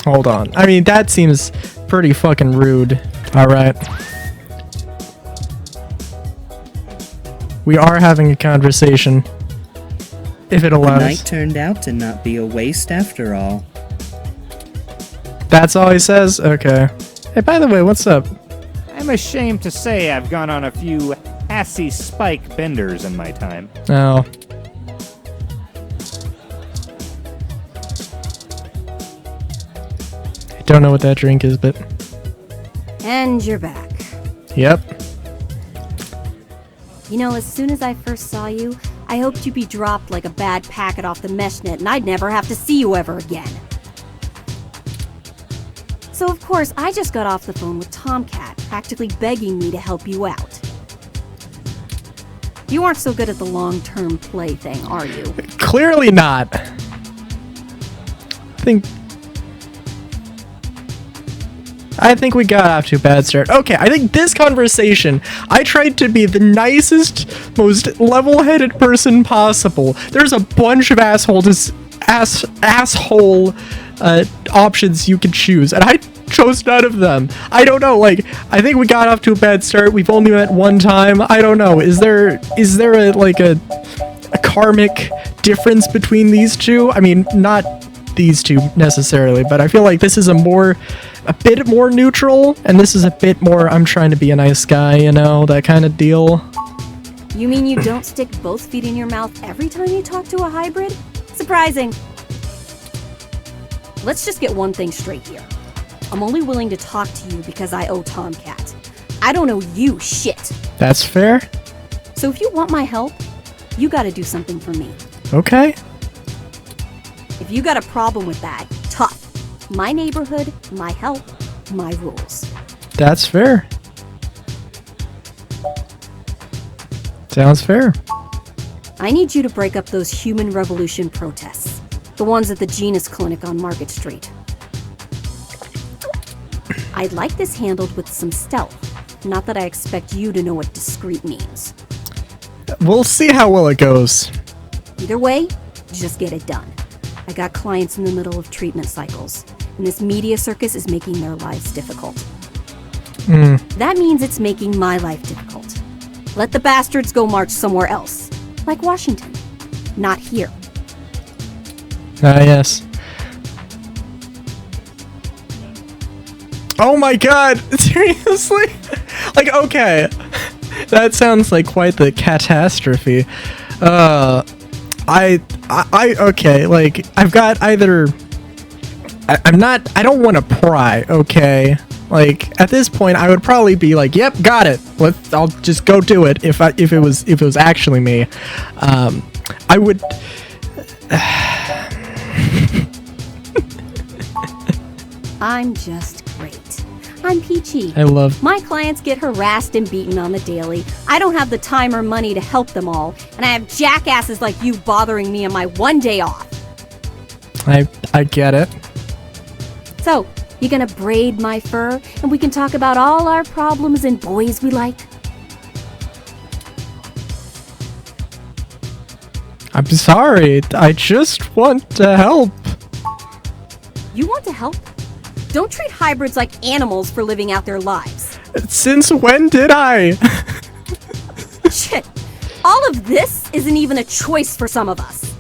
Hold on. I mean, that seems pretty fucking rude. Alright. We are having a conversation. If it allows. The night turned out to not be a waste after all. That's all he says? Okay. Hey, by the way, what's up? I'm ashamed to say I've gone on a few Hassy spike benders in my time. Oh. I don't know what that drink is, but... And you're back. Yep. You know, as soon as I first saw you, I hoped you'd be dropped like a bad packet off the mesh net and I'd never have to see you ever again. So of course, I just got off the phone with Tomcat, practically begging me to help you out. You aren't so good at the long-term play thing, are you? Clearly not. I think we got off to a bad start. Okay, I think this conversation, I tried to be the nicest, most level-headed person possible. There's a bunch of asshole options you can choose, and I chose none of them. I don't know, like, I think we got off to a bad start. We've only met one time. I don't know. Is there a karmic difference between these two? I mean, not these two necessarily, but I feel like this is a bit more neutral, and this is a bit more I'm trying to be a nice guy, you know, that kind of deal. You mean you don't stick both feet in your mouth every time you talk to a hybrid? Surprising. Let's just get one thing straight here. I'm only willing to talk to you because I owe Tomcat. I don't owe you shit. That's fair. So if you want my help, you gotta do something for me. Okay. If you got a problem with that, tough. My neighborhood, my help, my rules. That's fair. Sounds fair. I need you to break up those Human Revolution protests. The ones at the Genus Clinic on Market Street. I'd like this handled with some stealth. Not that I expect you to know what discreet means. We'll see how well it goes. Either way, just get it done. I got clients in the middle of treatment cycles, and this media circus is making their lives difficult. That means it's making my life difficult. Let the bastards go march somewhere else, like Washington. Not here. Ah, yes. Oh my god, seriously? Like, okay. That sounds like quite the catastrophe. Okay, like, I've got either... I don't want to pry, okay? Like, at this point, I would probably be like, yep, got it. I'll just go do it if it was actually me. I would... I'm just great. I'm peachy. I love... My clients get harassed and beaten on the daily. I don't have the time or money to help them all, and I have jackasses like you bothering me on my one day off. I get it. So, you gonna braid my fur, and we can talk about all our problems and boys we like? I'm sorry, I just want to help. You want to help? Don't treat hybrids like animals for living out their lives. Since when did I? Shit. All of this isn't even a choice for some of us.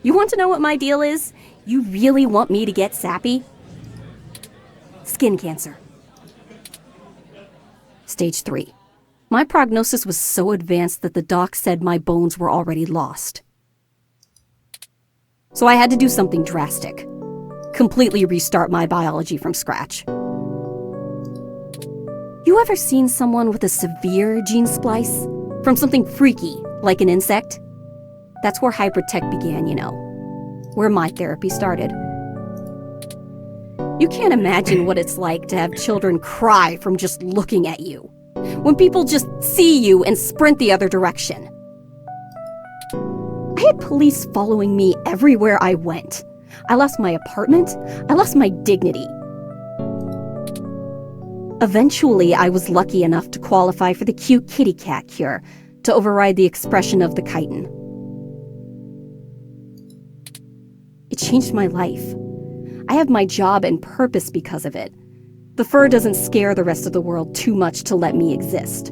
You want to know what my deal is? You really want me to get sappy? Skin cancer. Stage 3. My prognosis was so advanced that the doc said my bones were already lost. So I had to do something drastic. Completely restart my biology from scratch. You ever seen someone with a severe gene splice? From something freaky, like an insect? That's where hybrid tech began, you know. Where my therapy started. You can't imagine what it's like to have children cry from just looking at you. When people just see you and sprint the other direction. I had police following me everywhere I went. I lost my apartment. I lost my dignity. Eventually, I was lucky enough to qualify for the cute kitty cat cure to override the expression of the chitin. It changed my life. I have my job and purpose because of it. The fur doesn't scare the rest of the world too much to let me exist.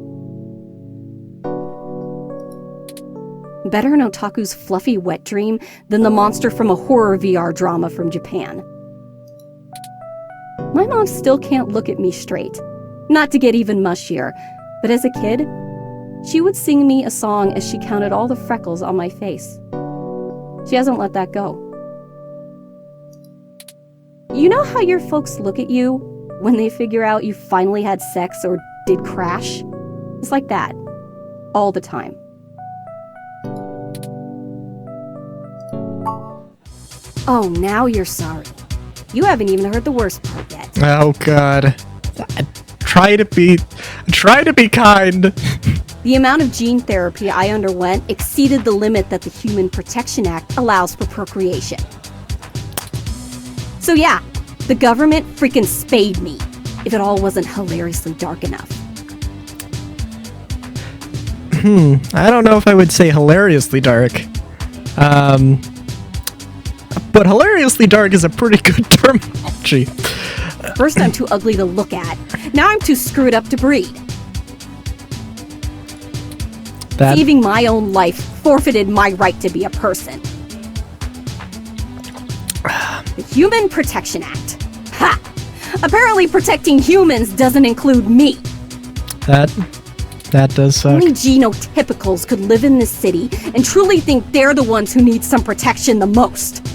Better an otaku's fluffy wet dream than the monster from a horror VR drama from Japan. My mom still can't look at me straight. Not to get even mushier, but as a kid, she would sing me a song as she counted all the freckles on my face. She hasn't let that go. You know how your folks look at you when they figure out you finally had sex or did crash? It's like that. All the time. Oh, now you're sorry. You haven't even heard the worst part yet. Oh god. Try to be kind. The amount of gene therapy I underwent exceeded the limit that the Human Protection Act allows for procreation. So yeah, the government freaking spayed me, if it all wasn't hilariously dark enough. I don't know if I would say hilariously dark. But hilariously dark is a pretty good terminology. First I'm too ugly to look at. Now I'm too screwed up to breed. Saving my own life forfeited my right to be a person. The Human Protection Act. Ha! Apparently protecting humans doesn't include me. That does suck. Only genotypicals could live in this city and truly think they're the ones who need some protection the most.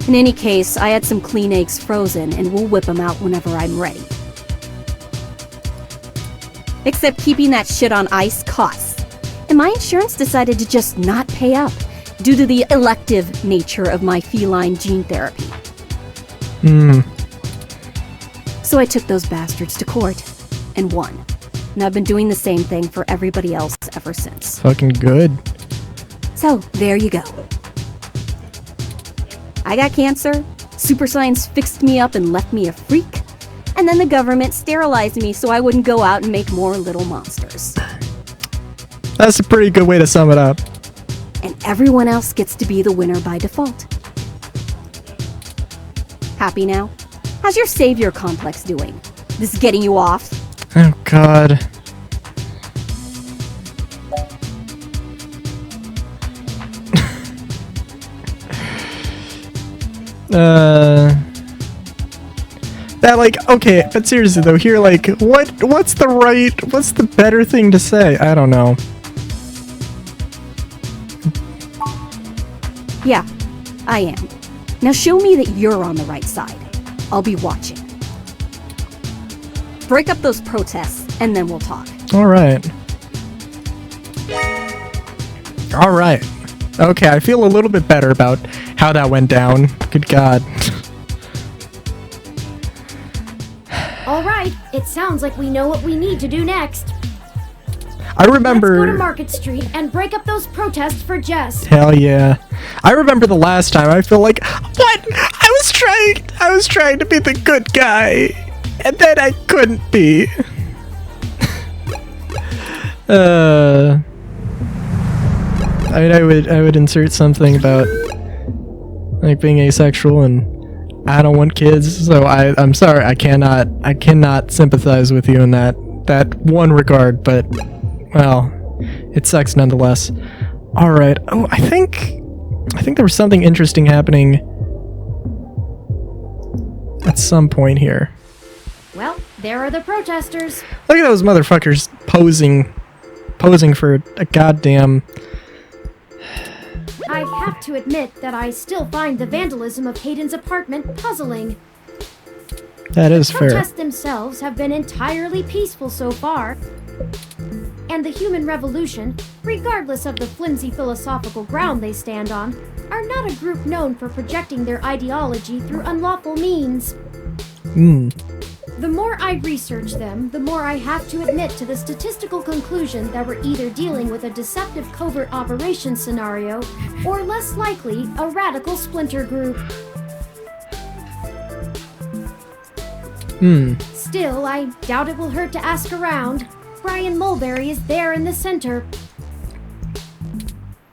In any case, I had some clean eggs frozen and we'll whip them out whenever I'm ready. Except keeping that shit on ice costs. And my insurance decided to just not pay up due to the elective nature of my feline gene therapy. So I took those bastards to court and won. And I've been doing the same thing for everybody else ever since. Fucking good. So, there you go. I got cancer, super science fixed me up and left me a freak, and then the government sterilized me so I wouldn't go out and make more little monsters. That's a pretty good way to sum it up. And everyone else gets to be the winner by default. Happy now? How's your savior complex doing? This is getting you off? Oh god. That, like, okay, but seriously though, here, like, what's the better thing to say? I don't know. Yeah, I am. Now show me that you're on the right side. I'll be watching. Break up those protests, and then we'll talk. Alright. Alright. Okay, I feel a little bit better about how that went down. Good god. All right, it sounds like we know what we need to do next. I remember... Let's go to Market Street and break up those protests for Jess. Hell yeah. I remember the last time I feel like, what? I was trying to be the good guy, and then I couldn't be. I mean, I would insert something about, like, being asexual and I don't want kids, so I'm sorry, I cannot sympathize with you in that one regard, but, well, it sucks nonetheless. Alright, oh, I think there was something interesting happening at some point here. Well, there are the protesters. Look at those motherfuckers posing for a goddamn... I have to admit that I still find the vandalism of Hayden's apartment puzzling. That is fair. The protests themselves have been entirely peaceful so far, and the human revolution, regardless of the flimsy philosophical ground they stand on, are not a group known for projecting their ideology through unlawful means. The more I research them, the more I have to admit to the statistical conclusion that we're either dealing with a deceptive covert operations scenario, or less likely, a radical splinter group. Still, I doubt it will hurt to ask around. Brian Mulberry is there in the center.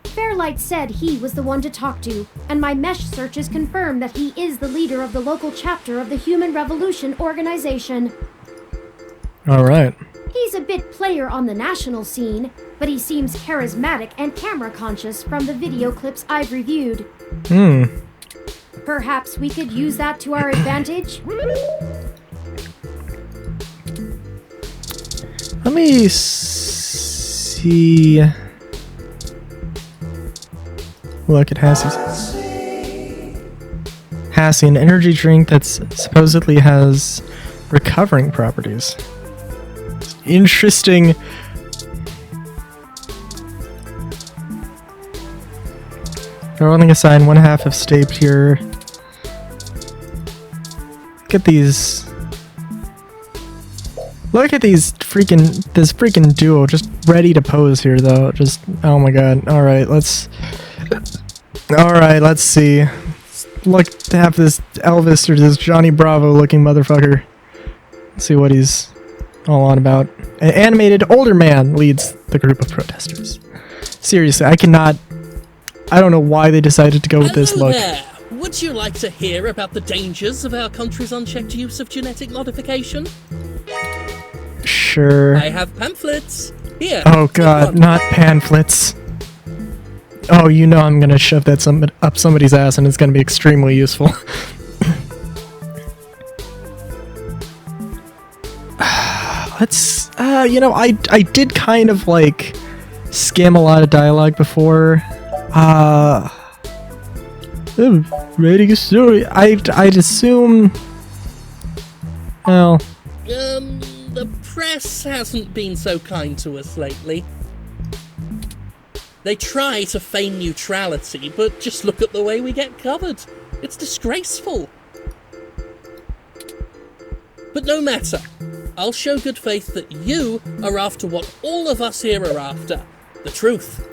Fairly Starlight said he was the one to talk to, and my mesh searches confirm that he is the leader of the local chapter of the Human Revolution organization. Alright. He's a bit player on the national scene, but he seems charismatic and camera conscious from the video clips I've reviewed. Perhaps we could use that to our advantage? Let me see. Look at Hassy's. Hassy, an energy drink that supposedly has recovering properties. Interesting. Rolling aside, 1/2 of staped here. Look at these. Look at these this freaking duo just ready to pose here though. Just, oh my god. Alright, let's see. Look to have this Elvis or this Johnny Bravo looking motherfucker. Let's see what he's all on about. An animated older man leads the group of protesters. Seriously, I don't know why they decided to go with this look. There. Would you like to hear about the dangers of our country's unchecked use of genetic modification? Sure. I have pamphlets. Here. Oh god, not pamphlets. Oh, you know I'm gonna shove that up somebody's ass and it's gonna be extremely useful. Let's, I did kind of, like, skim a lot of dialogue before. Writing a story. I'd assume... Well... The press hasn't been so kind to us lately. They try to feign neutrality, but just look at the way we get covered. It's disgraceful. But no matter. I'll show good faith that you are after what all of us here are after. The truth.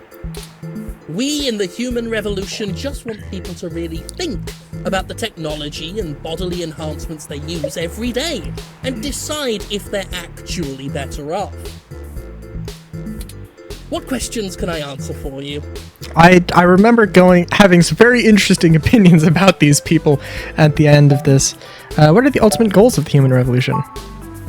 We in the Human Revolution just want people to really think about the technology and bodily enhancements they use every day, and decide if they're actually better off. What questions can I answer for you? I remember having some very interesting opinions about these people at the end of this. What are the ultimate goals of the Human Revolution?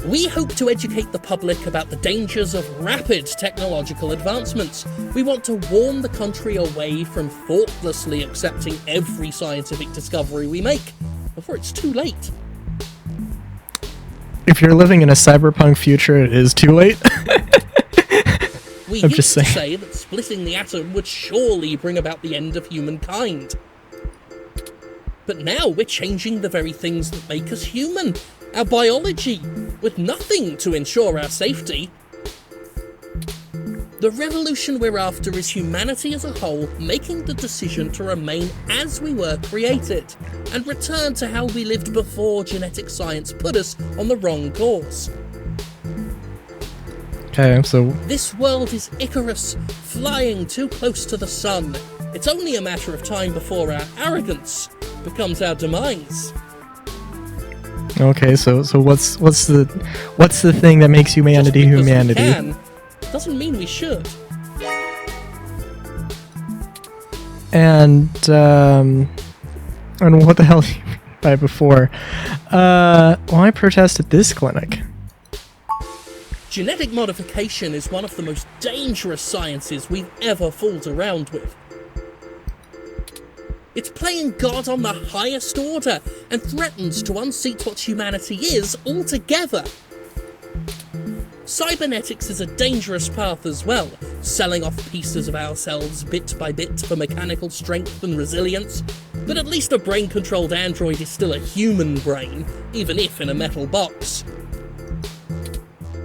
We hope to educate the public about the dangers of rapid technological advancements. We want to warn the country away from thoughtlessly accepting every scientific discovery we make before it's too late. If you're living in a cyberpunk future, it is too late. We used to say that splitting the atom would surely bring about the end of humankind. But now we're changing the very things that make us human. Our biology, with nothing to ensure our safety. The revolution we're after is humanity as a whole making the decision to remain as we were created, and return to how we lived before genetic science put us on the wrong course. Okay, so... This world is Icarus, flying too close to the sun. It's only a matter of time before our arrogance becomes our demise. Okay, so what's the thing that makes humanity Just because humanity? we can, doesn't mean we should. And what the hell do you mean by before? Why protest at this clinic? Genetic modification is one of the most dangerous sciences we've ever fooled around with. It's playing God on the highest order and threatens to unseat what humanity is altogether. Cybernetics is a dangerous path as well, selling off pieces of ourselves bit by bit for mechanical strength and resilience, but at least a brain-controlled android is still a human brain, even if in a metal box.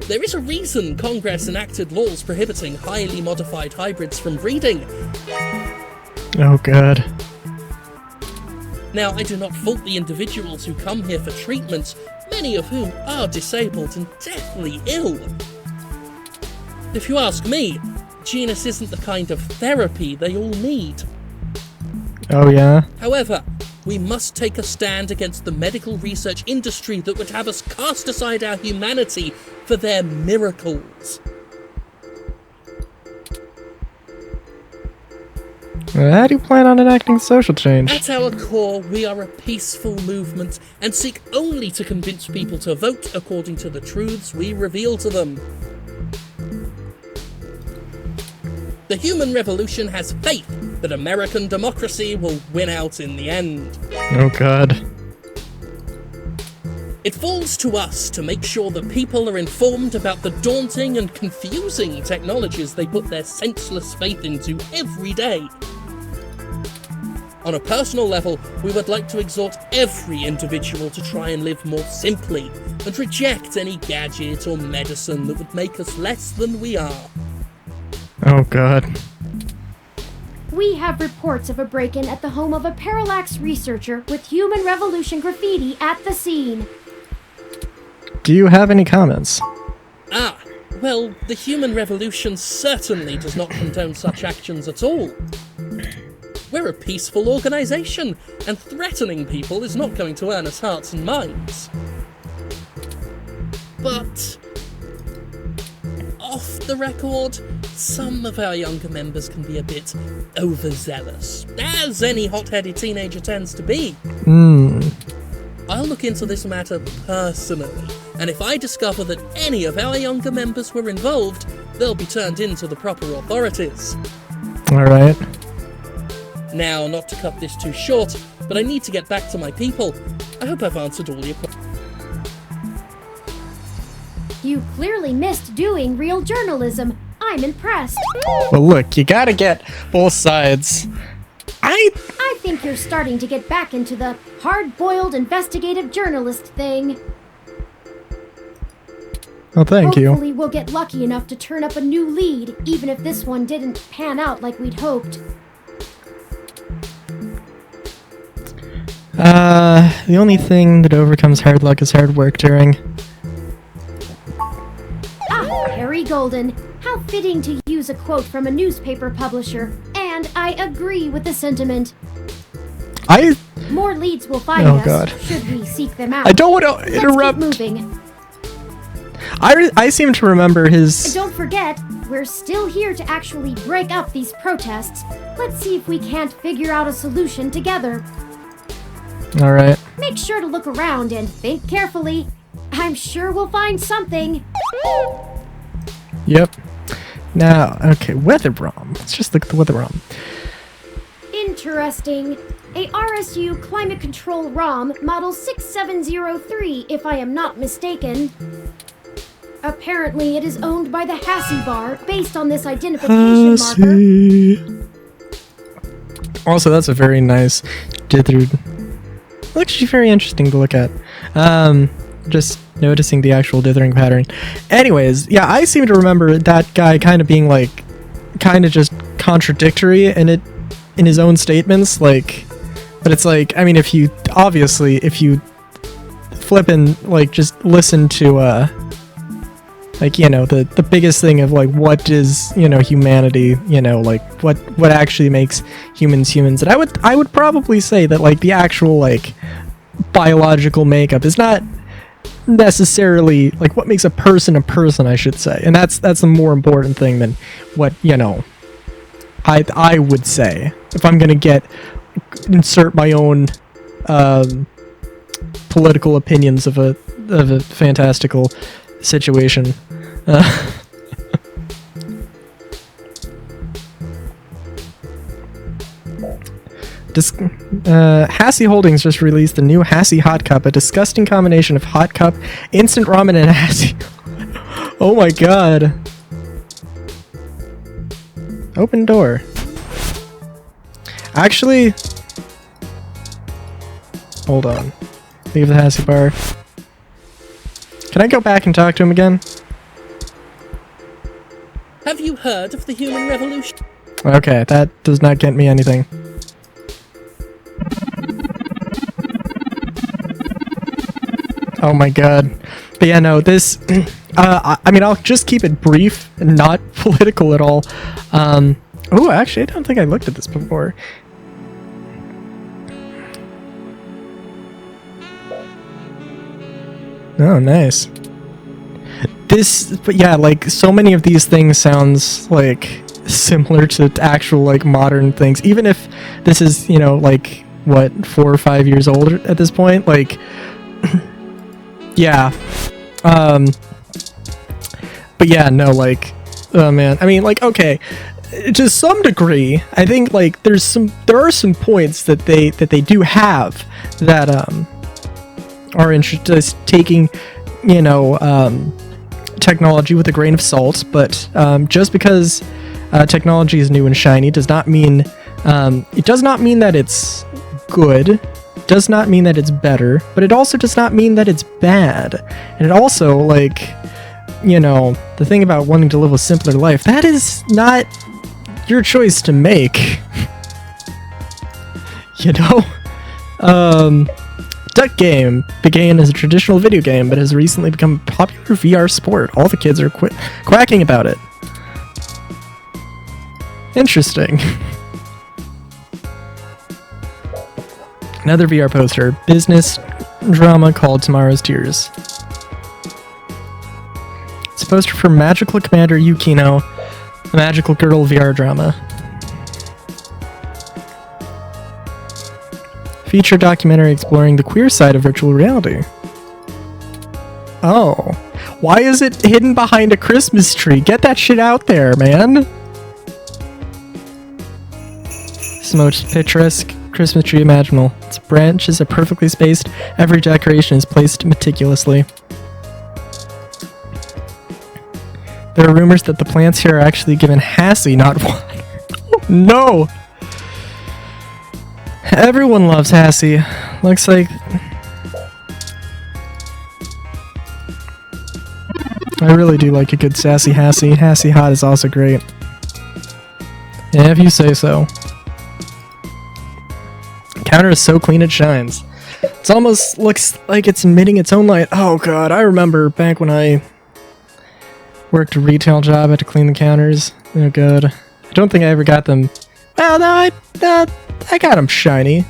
There is a reason Congress enacted laws prohibiting highly modified hybrids from breeding. Oh god. Now, I do not fault the individuals who come here for treatments, many of whom are disabled and deathly ill. If you ask me, genus isn't the kind of therapy they all need. Oh yeah? However, we must take a stand against the medical research industry that would have us cast aside our humanity for their miracles. How do you plan on enacting social change? At our core, we are a peaceful movement and seek only to convince people to vote according to the truths we reveal to them. The human revolution has faith that American democracy will win out in the end. Oh god. It falls to us to make sure that people are informed about the daunting and confusing technologies they put their senseless faith into every day. On a personal level, we would like to exhort every individual to try and live more simply and reject any gadget or medicine that would make us less than we are. Oh god. We have reports of a break-in at the home of a parallax researcher with human revolution graffiti at the scene. Do you have any comments? Well, the human revolution certainly does not condone such actions at all. We're a peaceful organisation, and threatening people is not going to earn us hearts and minds. But off the record, some of our younger members can be a bit overzealous, as any hot-headed teenager tends to be. I'll look into this matter personally, and if I discover that any of our younger members were involved, they'll be turned in to the proper authorities. Alright. Now, not to cut this too short, but I need to get back to my people. I hope I've answered all your questions. You clearly missed doing real journalism. I'm impressed. Well look, you gotta get both sides. I think you're starting to get back into the hard-boiled investigative journalist thing. Oh, thank you. Hopefully we'll get lucky enough to turn up a new lead, even if this one didn't pan out like we'd hoped. The only thing that overcomes hard luck is hard work, Turing. Harry Golden. How fitting to use a quote from a newspaper publisher. And I agree with the sentiment. More leads will find us, God. should we seek them out. I don't want to interrupt. Let's keep moving. I seem to remember his... Don't forget, we're still here to actually break up these protests. Let's see if we can't figure out a solution together. Alright. Make sure to look around and think carefully. I'm sure we'll find something. Yep. Now, okay, weather ROM. Let's just look at the weather ROM. Interesting. A RSU climate control ROM model 6703, if I am not mistaken. Apparently, it is owned by the Hassy bar, based on this identification marker. Also, that's a very nice dithered. Looks very interesting to look at. Just noticing the actual dithering pattern. Anyways, yeah, I seem to remember that guy kind of being like, kind of just contradictory in his own statements. Like, but it's like, I mean, if you flip and like just listen to like, you know, the biggest thing of like what is, you know, humanity, you know, like what actually makes humans humans. And I would probably say that like the actual like biological makeup is not necessarily like what makes a person, I should say. And that's the more important thing than what, you know, I would say if I'm going to insert my own political opinions of a fantastical situation. Hassy Holdings just released the new Hassy Hot Cup, a disgusting combination of hot cup, instant ramen, and Hassy. Oh my god. Open door. Actually, hold on. Leave the Hassy bar. Can I go back and talk to him again? Have you heard of the human revolution? Okay, that does not get me anything. Oh my god. But yeah, no, this... I mean, I'll just keep it brief and not political at all. Oh, actually, I don't think I looked at this before. Oh, nice. But yeah, like, so many of these things sound similar to actual like modern things, even if this is, you know, like what, 4 or 5 years old at this point, like yeah. But yeah, no, like, oh man, I mean, like, okay, to some degree, I think like there are some points that they do have that are interesting, taking, you know, technology with a grain of salt. But just because technology is new and shiny does not mean it does not mean that it's good, does not mean that it's better, but it also does not mean that it's bad. And it also, like, you know, the thing about wanting to live a simpler life, that is not your choice to make. You know? Duck Game began as a traditional video game, but has recently become a popular VR sport. All the kids are quacking about it. Interesting. Another VR poster. Business drama called Tomorrow's Tears. It's a poster for Magical Commander Yukino, a magical girl VR drama. Feature documentary exploring the queer side of virtual reality. Oh. Why is it hidden behind a Christmas tree? Get that shit out there, man! It's the most picturesque Christmas tree imaginable. Its branches are perfectly spaced. Every decoration is placed meticulously. There are rumors that the plants here are actually given Hassy, not water. No! Everyone loves Hassy. Looks like... I really do like a good sassy Hassy. Hassy Hot is also great. Yeah, if you say so. Counter is so clean it shines. It almost looks like it's emitting its own light. Oh god, I remember back when I worked a retail job, I had to clean the counters. Oh god. I don't think I ever got them... Well, no, I got them shiny.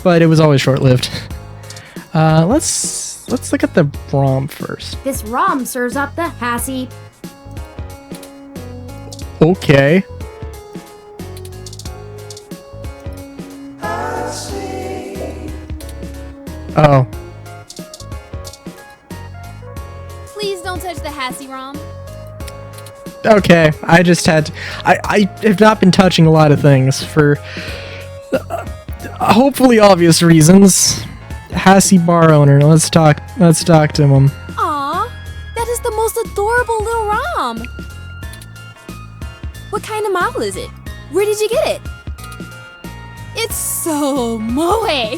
But it was always short-lived. Let's look at the ROM first. This ROM serves up the Hassy. Okay. Oh. Please don't touch the Hassy ROM. Okay, I just had... I have not been touching a lot of things for... hopefully obvious reasons. Hassy bar owner, let's talk to him. Aw, that is the most adorable little ROM. What kind of model is it? Where did you get it? It's so moe.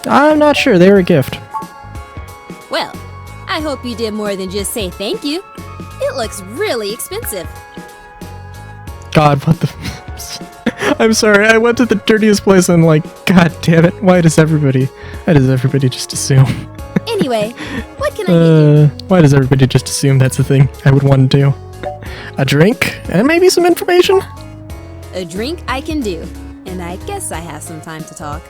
I'm not sure, they were a gift. Well, I hope you did more than just say thank you. It looks really expensive. God, what the... I'm sorry, I went to the dirtiest place and like, god damn it, why does everybody just assume? Anyway, what can I get you? Why does everybody just assume that's the thing I would want to do? A drink? And maybe some information? A drink I can do, and I guess I have some time to talk.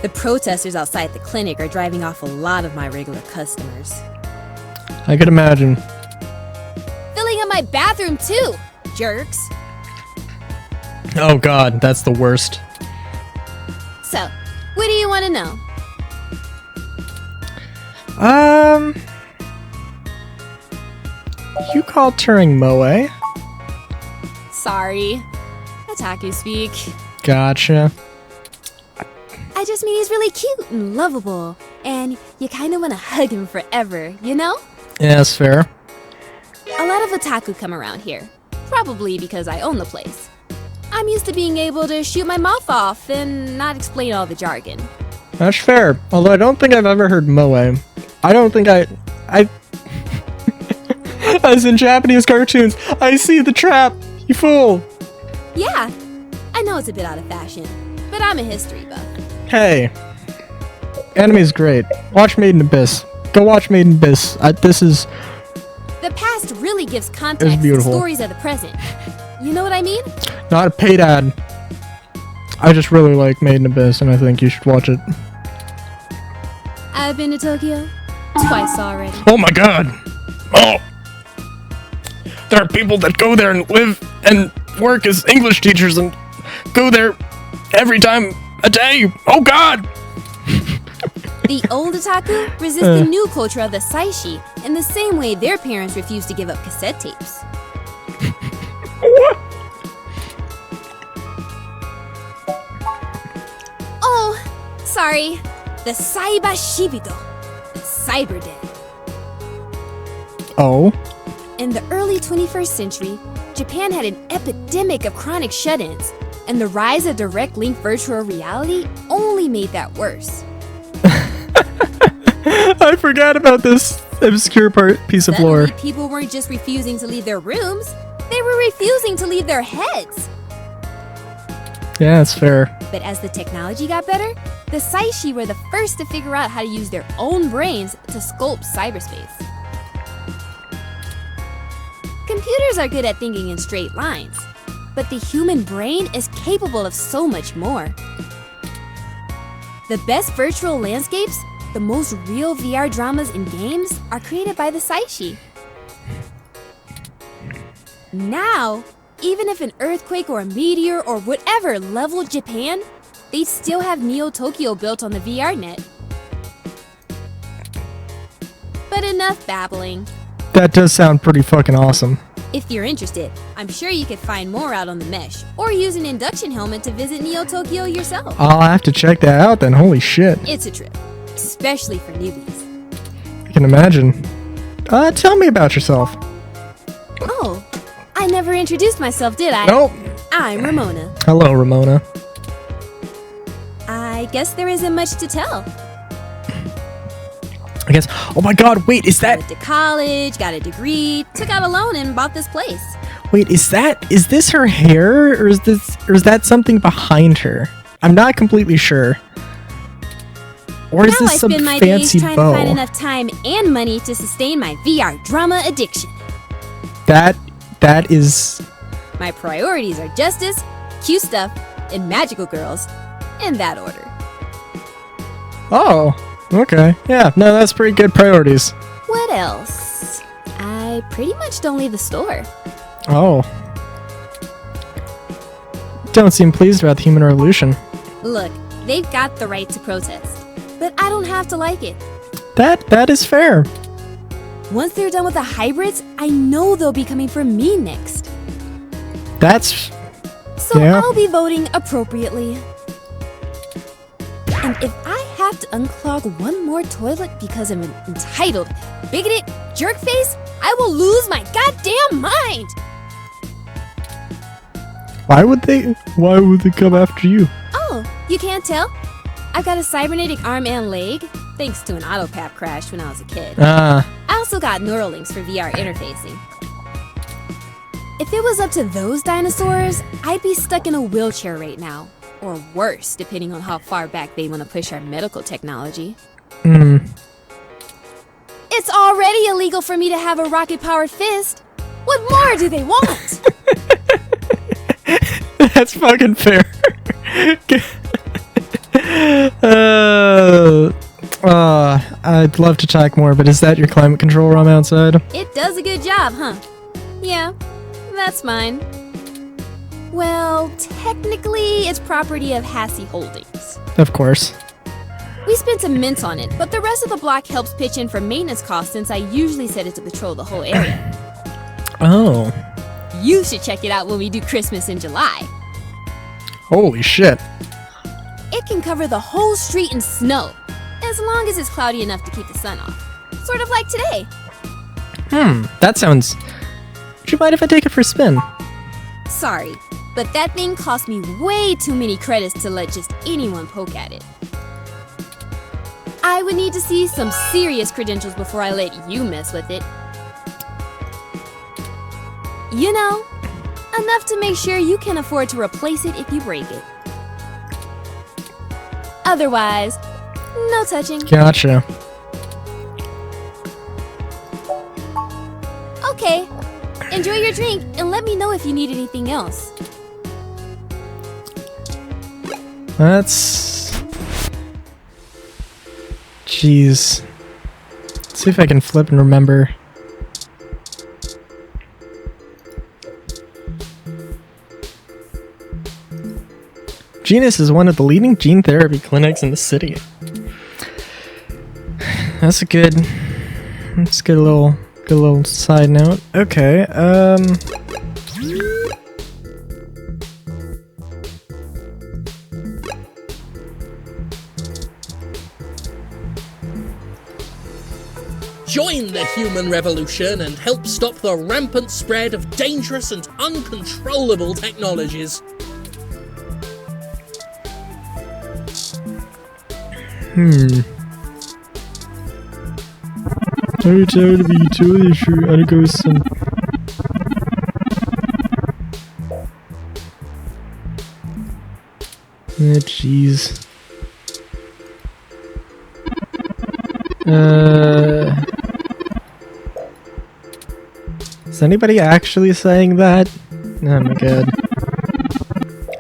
The protesters outside the clinic are driving off a lot of my regular customers. I could imagine. Filling up my bathroom too, jerks. Oh god, that's the worst. So, what do you want to know? You called Turing Moe? Sorry. Otaku speak. Gotcha. I just mean he's really cute and lovable, and you kind of want to hug him forever, you know? Yeah, that's fair. A lot of otaku come around here, probably because I own the place. I'm used to being able to shoot my mouth off and not explain all the jargon. That's fair. Although I don't think I've ever heard Moe. I don't think I as in Japanese cartoons, I see the trap, you fool! Yeah, I know it's a bit out of fashion, but I'm a history buff. Hey, anime's great. Watch Made in Abyss. Go watch Made in Abyss. This is... The past really gives context to beautiful. stories of the present. You know what I mean? Not a paid ad. I just really like Made in Abyss, and I think you should watch it. I've been to Tokyo twice already. Oh my god! Oh! There are people that go there and live and work as English teachers and go there every time a day! Oh god! The old otaku resist the new culture of the saishi in the same way their parents refused to give up cassette tapes. What? Oh, sorry. The Saiba Shibito. Cyber Day. Oh? In the early 21st century, Japan had an epidemic of chronic shut-ins, and the rise of direct link virtual reality only made that worse. I forgot about this obscure piece of lore. Suddenly, people weren't just refusing to leave their rooms, they were refusing to leave their heads. Yeah, that's fair. But as the technology got better, the Saishi were the first to figure out how to use their own brains to sculpt cyberspace. Computers are good at thinking in straight lines, but the human brain is capable of so much more. The best virtual landscapes, the most real VR dramas and games are created by the Saishi. Now, even if an earthquake or a meteor or whatever leveled Japan, they'd still have Neo Tokyo built on the VR net. But enough babbling. That does sound pretty fucking awesome. If you're interested, I'm sure you could find more out on the mesh, or use an induction helmet to visit Neo Tokyo yourself. I'll have to check that out then, holy shit. It's a trip, especially for newbies. I can imagine. Tell me about yourself. Oh, I never introduced myself, did I? Nope. I'm Ramona. Hello, Ramona. I guess there isn't much to tell. I guess. Oh my god, wait, is that. Went to college, got a degree, took out a loan, and bought this place. Wait, is this her hair? Or is that something behind her? I'm not completely sure. Or is Now I this some spend my days fancy trying bow? to find enough time and money to sustain my VR drama addiction. That is. My priorities are justice, cute stuff, and magical girls. In that order. Oh, okay. Yeah, no, that's pretty good priorities. What else? I pretty much don't leave the store. Oh. Don't seem pleased about the human revolution. Look, they've got the right to protest, but I don't have to like it. That is fair. Once they're done with the hybrids, I know they'll be coming for me next. That's. So Yeah. I'll be voting appropriately. And if I have to unclog one more toilet because I'm an entitled, bigoted jerkface, I will lose my goddamn mind! Why would they come after you? Oh, you can't tell? I've got a cybernetic arm and leg, thanks to an autopap crash when I was a kid. I also got neural links for VR interfacing. If it was up to those dinosaurs, I'd be stuck in a wheelchair right now. Or worse, depending on how far back they want to push our medical technology. It's already illegal for me to have a rocket-powered fist. What more do they want? That's fucking fair. I'd love to talk more, but is that your climate control room outside? It does a good job, huh? Yeah, that's mine. Well, technically, it's property of Hassy Holdings. Of course. We spent some mints on it, but the rest of the block helps pitch in for maintenance costs since I usually set it to patrol the whole area. Oh. You should check it out when we do Christmas in July. Holy shit. It can cover the whole street in snow, as long as it's cloudy enough to keep the sun off. Sort of like today. That sounds... Would you mind if I take it for a spin? Sorry, but that thing cost me way too many credits to let just anyone poke at it. I would need to see some serious credentials before I let you mess with it. You know, enough to make sure you can afford to replace it if you break it. Otherwise, no touching. Gotcha. Okay, enjoy your drink and let me know if you need anything else. That's... Jeez. Let's see if I can flip and remember. Genus is one of the leading gene therapy clinics in the city. That's a good little side note. Okay, Join the human revolution and help stop the rampant spread of dangerous and uncontrollable technologies. I'm tired of a utility issue and it goes some... Jeez. Is anybody actually saying that? Oh my god.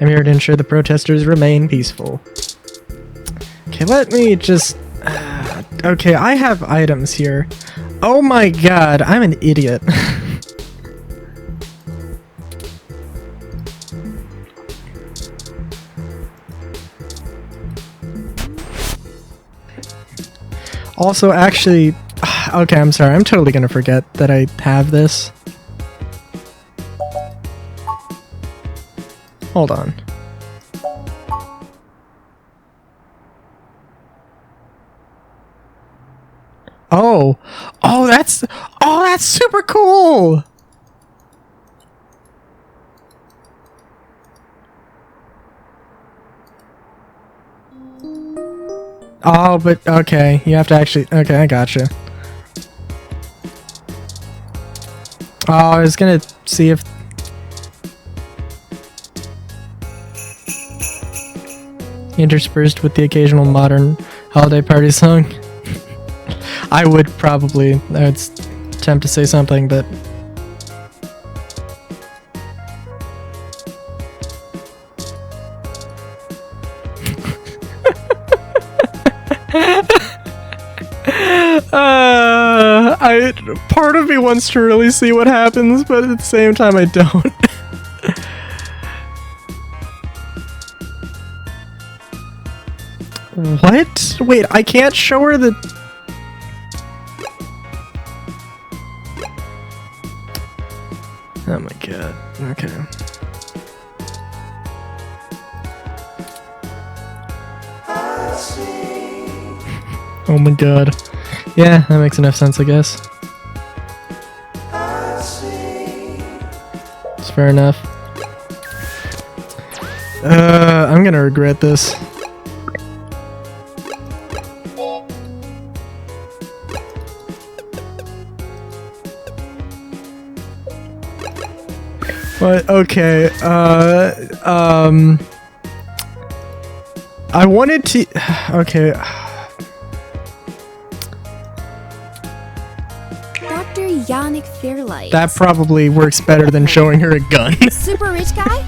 I'm here to ensure the protesters remain peaceful. Okay, let me just... okay, I have items here. Oh my god, I'm an idiot. Also, actually... okay, I'm sorry, I'm totally gonna forget that I have this. Hold on. Oh, that's super cool. Oh, but okay, you have to actually, okay, I gotcha. Oh, I was gonna see if interspersed with the occasional modern holiday party song. I would attempt to say something, but part of me wants to really see what happens, but at the same time I don't. What? Wait, I can't show her the... Oh my god. Okay. Oh my god. Yeah, that makes enough sense, I guess. It's fair enough. I'm gonna regret this. But, okay, I wanted to... Okay. Dr. Yannick Fairlight. That probably works better than showing her a gun. Super rich guy?